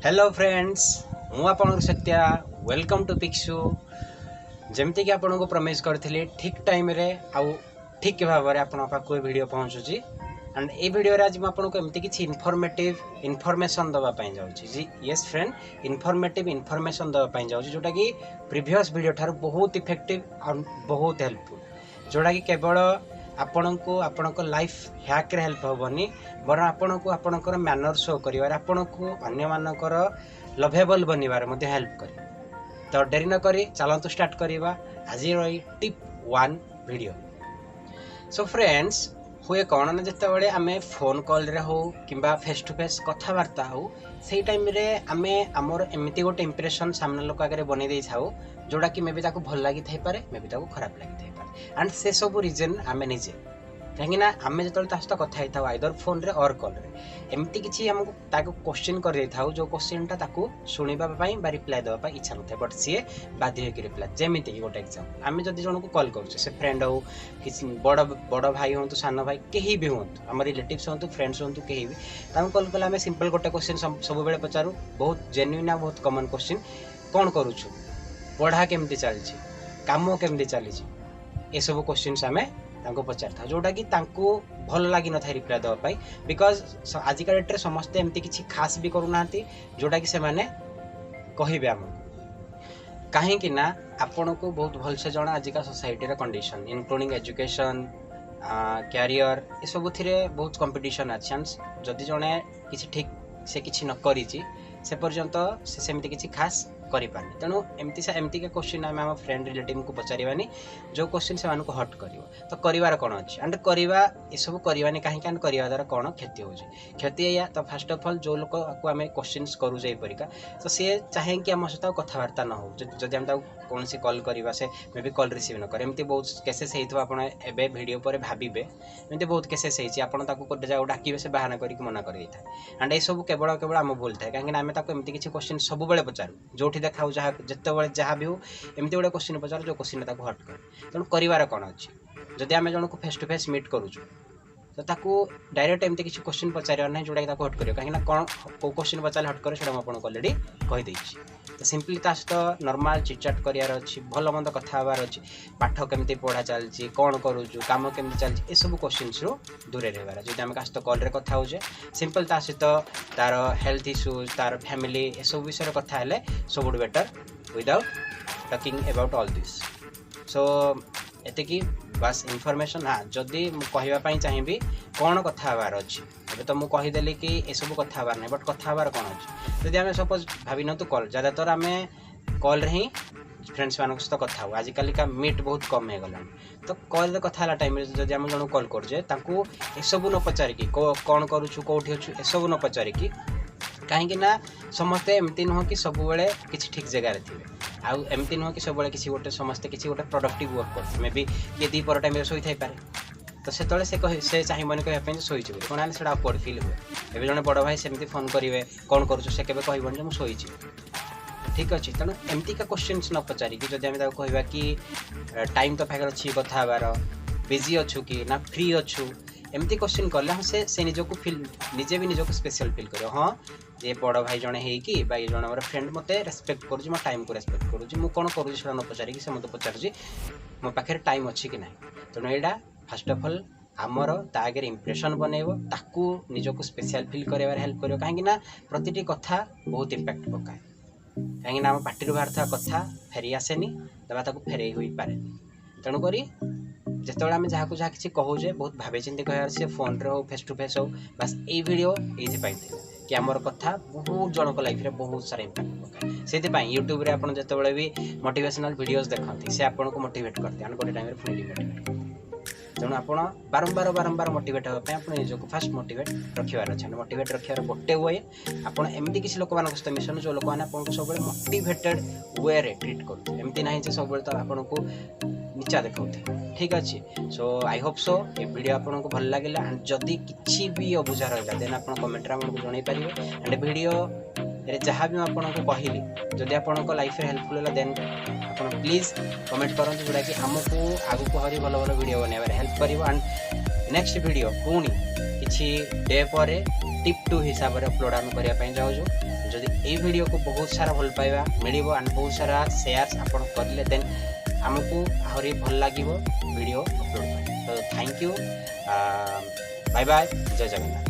Hello friends मु आपन Satya welcome to पिक्सू जमती कि आपन को प्रॉमिस करथिली ठीक टाइम रे आउ ठीक भाव में आपन पाखु वीडियो पहुंचुची एंड ए वीडियो रे आज मैं आपन को एमती किछि इन्फॉर्मेशन दवा पई जाउची जी यस फ्रेंड इन्फॉर्मेशन दवा पई जाउची जोटा कि प्रीवियस वीडियो थार बहुत इफेक्टिव और बहुत हेल्पफुल जोटा कि केवल आपण को आपण को लाइफ हैक रे हेल्प होबनी बर आपण को आपण को मैनर शो करिवार आपण को अन्य मानकर लवेबल बनिवार मध्ये हेल्प करी तो देरी न करी चलंतु स्टार्ट करिवा आज रही टिप 1 वीडियो। सो फ्रेंड्स हुए कौन ना जिते बड़े आमे फोन कॉल रे हो किंबा फेस टू फेस कथबार्ता हो से टाइम रे आमे हमर एमिति गोटे इंप्रेशन सामने लोक आगे बनै देई थाउ जोड़ा कि मे भी ताको भल लागि थाई पारे मे भी ताको खराब लागि थाई पारे एंड से सब रीजन आमे निजे कहीं ना आमे जतल ता सहित कथा हेथाउ आइदर फोन रे और कॉल रे एमती किछि हमको ताको क्वेश्चन कर दे थाउ जो क्वेश्चन ता ताको सुनिबा पई बा रिप्लाई देबा पई इच्छा नथे बट सी बाध्य होकि रिप्लाई जेमिति गोटे एग्जांपल आमे जदि जण को कॉल करू से फ्रेंड हो किछि बड़ भाई हो तो सान भाई केही भी हो हमर रिलेटिव्स हो तो फ्रेंड्स हो तो केही भी ताको कॉल कला आमे सिंपल गोटे क्वेश्चन सब बेले पचारू बहुत जेन्युइन आ बहुत कॉमन क्वेश्चन कोन करू छु पढ़ा केमती चलछि काम केमती चलछि ए सब क्वेश्चन आमे तांको पचार था जोटा कि तांको भल लागि न थाई रिप्लाई दवा पाई बिकॉज आज का डेट रे समस्त एमती किछि खास भी करू नांती जोटा कि से माने कहिबे हम काहे कि ना आपन को बहुत भल से जणा आज का सोसाइटी रे कंडीशन इंक्लूडिंग एजुकेशन कैरियर ए सब थिरे बहुत कंपटीशन अछि जदि जणे किछि ठीक से किछि न करिछि से पर्यंत से सेमती किछि खास करि पानी तेणु एमती के क्वेश्चन आम आम फ्रेंड रिलेटिव को पचारानी जो क्वेश्चन से मानक हट कर तो करार कौन अच्छे एंड करवा ये सब करवानी कहीं करवा द्वारा कौन क्षति हो क्षति या तो फास्ट ऑफ ऑल जो लोक को आम क्वेश्चन करू परिका तो सी चाहे कि आम सहित कथबार्ता न हो जदि आम कौन सी कॉल करवा से मे भी कॉल रिसीव न करे एमती बहुत केसेस होता है वीडियो पर भावे एमती बहुत केसेस होते जाओ डाके से बाहर करके मना कर एंड ये सब केवल केवल आम भूल थाए कहीं आम एमती किसी क्वेश्चन सब बेले पचारू जो देखा जिते जहाँ भी हो एमती गोटे क्वेश्चन पचार जो क्वेश्चन हट कर तेणु करार कौन अच्छे जदि आम जन को फेस टू फेस मीट करूँ तो ताकू डायरेक्ट एमती किसी क्वेश्चन पचार ना जोटा हट कर कहीं कौन कौ क्वेश्चन पचार हट कर आपको अलरेडी कहीदे तो सिंपली सहित नॉर्मल चिटचाट करार अच्छी भल मंद कथा हबार अच्छी पाठ केमती पढ़ा चलती कौन करूँ काम केमती चलती ये सब क्वेश्चन रू दूर रहार जब आम सहित कॉल कथा हो सिंपल सहित तार हेल्थ इश्यूज तार फैमिली ये सब विषय कथा है सब better without talking about all this so एतिकी बस इनफॉरमेशन हाँ जदि कहवाई चाहिए कौन कथा हबार अच्छी अभी तो मुझे कहीदेली कि ये सब कथा हबार नहीं बट कथा हबार कौन अच्छे जदि आम सपोज भावी न तो कॉल ज़्यादातर आम कॉल ही फ्रेंड्स मान सहित कथा हो आजिकल का मीट बहुत कम हो गला तो कॉल कथा टाइम जब आम जन कॉल करुचे सब न पचारिकी कौन करूँ कौटी अच्छु ए सब न पचारिकी कहीं ना समस्ते एमती नुह कि सब बेले किसी ठीक जगह थे आउ एमती नुह कि सब किसी गोटे समस्ते किसी गोटे प्रोडक्टिव वर्क कर मे बी किए दीपर टाइम शोई थाई पारे तो से चाहिए कहवाई शोई कौन से अपवर्ड फिल हुए एवं जड़े बड़ भाई सेमती फोन करेंगे कौन करुँ से केवे कहबन मुझे शोई ठीक अच्छे तेणु एमती का क्वेश्चन न पचारिकी जब आम कहवा कि टाइम तो फागर अच्छी कथा हबार बिजी अच्छु कि ना फ्री अच्छु एमती क्वेश्चन कले हाँ से निजक फिल निजे भी निजक स्पेशल फिल कर हाँ ये बड़ भाई जड़े होगी ये जन मोर फ्रेंड मत रेस्पेक्ट करुँच मो टाइम को रेस्पेक्ट करुँच मुझे कौन करुँच से न पचारिकी से मत पचार मो पाखे टाइम अच्छी कि ना तेणु यहाँ फास्ट ऑफ ऑल आमर तागे इंप्रेशन बनइब ताकू निजक स्पेशल फिल कर हेल्प कर कहीं प्रति कथा बहुत इम्पैक्ट पकाए कहीं आम पार्टी बाहर था कथा फेरी आसेनी दबा ताकू फेरई हो पारे तेणुक जिते आम जहाँ को जहाँ किसी कहूचे बहुत भावे चिंती कह सी फोन रे हो फेस टू फेस हो बस ये वीडियो ये कि आमर कथा बहुत जनक लाइफ में बहुत सारा इम्पैक्ट पकाए से यूट्यूब रे आपन जिते भी मोटिवेशनल वीडियोस देखते से आपको मोटिवेट करते हैं गोटे टाइम पुणी डिमोटिवेट तेणु आप बारंबार मोटिवेट होगा आप निजक फास्ट मोटिवेट रखार अच्छे मोटिवेट रखार गोटे वे आपड़ एमती किसी लोक सहित मिशन जो लोक मैंने आपको सब मोटिवेटेड वे रे ट्रीट करूँ एमती ना सब तो आपको नीचा देखा ठीक अच्छे सो आई होप सो ये वीडियो आपको भल लगे एंड जदि किसी भी अबुझा रहा देन आप कमेंट आमको जन पारे एंड वीडियो जहाँ भी आपको कहली जदि आप लाइफ में हेल्पफुल है देन आप प्लीज कमेंट करूँ जोटा कि आमको आगू हरी भल भल वीडियो बनवार हेल्प कर एंड नेक्स्ट वीडियो पुणी किसी डे पर टिप 2 हिसाब से अपलोड आम करने चाहूँ जदि ये वीडियो को बहुत सारा भल पाइबा मिल एंड बहुत सारा शेयर आपण करें देन आमको आहरी भल लगे वीडियो अपलोड तो थैंक यू बाय बाय जय जगन्नाथ।